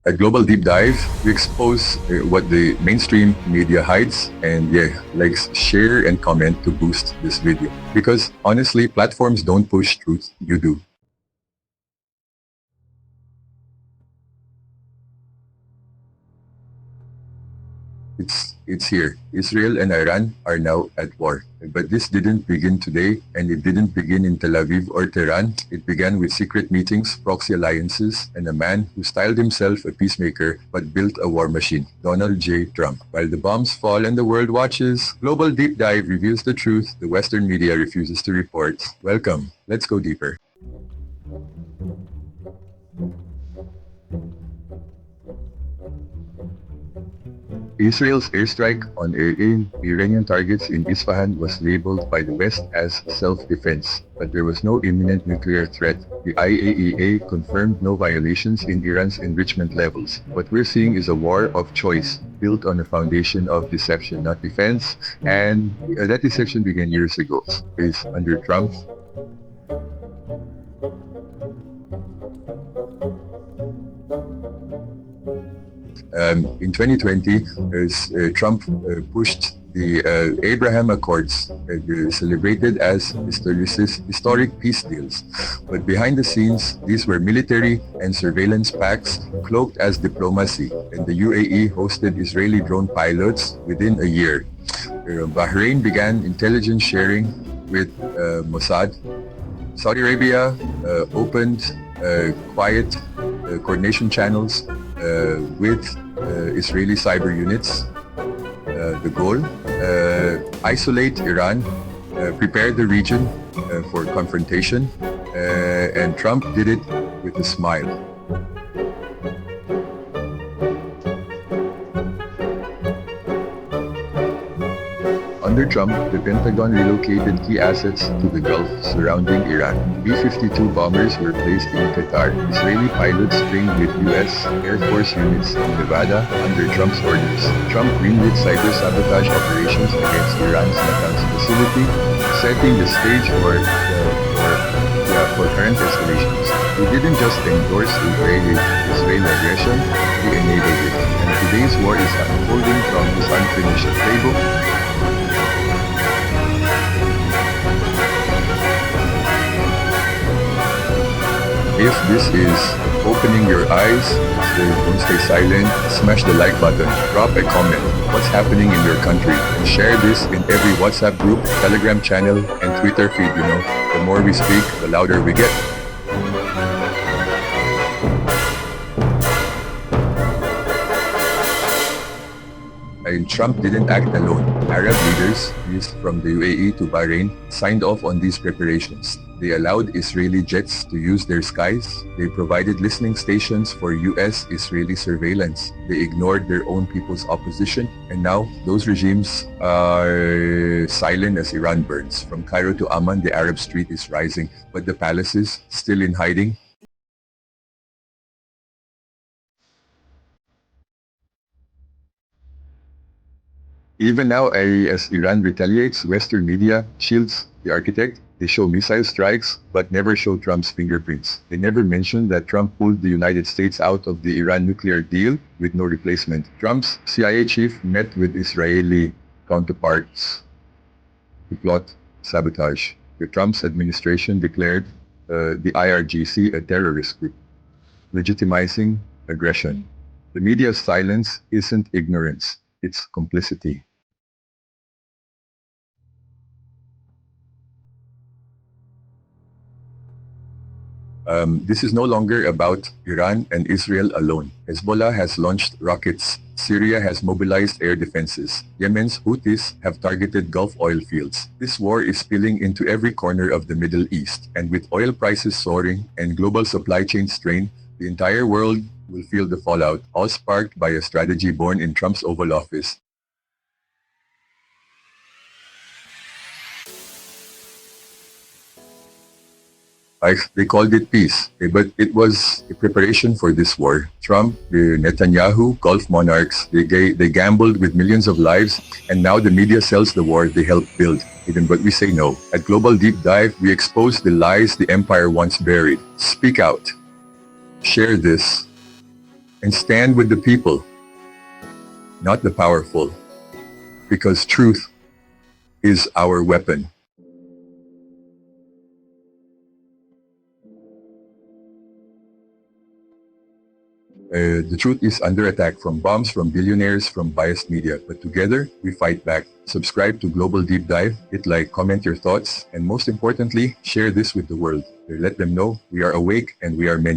At Global Deep Dive, we expose what the mainstream media hides, and like, share and comment to boost this video. Because honestly, platforms don't push truth, you do. It's here. Israel and Iran are now at war. But this didn't begin today, and it didn't begin in Tel Aviv or Tehran. It began with secret meetings, proxy alliances, and a man who styled himself a peacemaker but built a war machine, Donald J. Trump. While the bombs fall and the world watches, Global Deep Dive reveals the truth the Western media refuses to report. Welcome. Let's go deeper. Israel's airstrike on Iranian targets in Isfahan was labeled by the West as self-defense, but there was no imminent nuclear threat. The IAEA confirmed no violations in Iran's enrichment levels. What we're seeing is a war of choice, built on a foundation of deception, not defense, and that deception began years ago. Is under Trump. In 2020, as Trump pushed the Abraham Accords, celebrated as historic peace deals. But behind the scenes, these were military and surveillance pacts cloaked as diplomacy, and the UAE hosted Israeli drone pilots within a year. Bahrain began intelligence sharing with Mossad. Saudi Arabia opened quiet coordination channels with Israeli cyber units. The goal, isolate Iran, prepare the region for confrontation, and Trump did it with a smile. Under Trump, the Pentagon relocated key assets to the Gulf surrounding Iran. B-52 bombers were placed in Qatar. Israeli pilots trained with U.S. Air Force units in Nevada under Trump's orders. Trump greenlit cyber-sabotage operations against Iran's Natanz facility, setting the stage for current escalations. He didn't just endorse Israeli aggression, he enabled it. And today's war is unfolding from his unfinished playbook. If this is opening your eyes, don't stay silent, smash the like button, drop a comment, what's happening in your country, and share this in every WhatsApp group, Telegram channel, and Twitter feed, The more we speak, the louder we get. And Trump didn't act alone. Arab leaders, from the UAE to Bahrain, signed off on these preparations. They allowed Israeli jets to use their skies. They provided listening stations for US-Israeli surveillance. They ignored their own people's opposition. And now, those regimes are silent as Iran burns. From Cairo to Amman, the Arab street is rising, but the palaces, still in hiding. Even now, as Iran retaliates, Western media shields the architect. They show missile strikes, but never show Trump's fingerprints. They never mention that Trump pulled the United States out of the Iran nuclear deal with no replacement. Trump's CIA chief met with Israeli counterparts to plot sabotage. The Trump's administration declared the IRGC a terrorist group, legitimizing aggression. The media's silence isn't ignorance, it's complicity. This is no longer about Iran and Israel alone. Hezbollah has launched rockets. Syria has mobilized air defenses. Yemen's Houthis have targeted Gulf oil fields. This war is spilling into every corner of the Middle East. And with oil prices soaring and global supply chain strain, the entire world will feel the fallout, all sparked by a strategy born in Trump's Oval Office. They called it peace, but it was a preparation for this war. Trump, the Netanyahu, Gulf monarchs, they gambled with millions of lives, and now the media sells the war they helped build. Even but we say no. At Global Deep Dive, we expose the lies the empire once buried. Speak out. Share this. and stand with the people, not the powerful, because truth is our weapon. The truth is under attack from bombs, from billionaires, from biased media. But together, we fight back. Subscribe to Global Deep Dive, hit like, comment your thoughts, and most importantly, share this with the world. Let them know we are awake and we are many.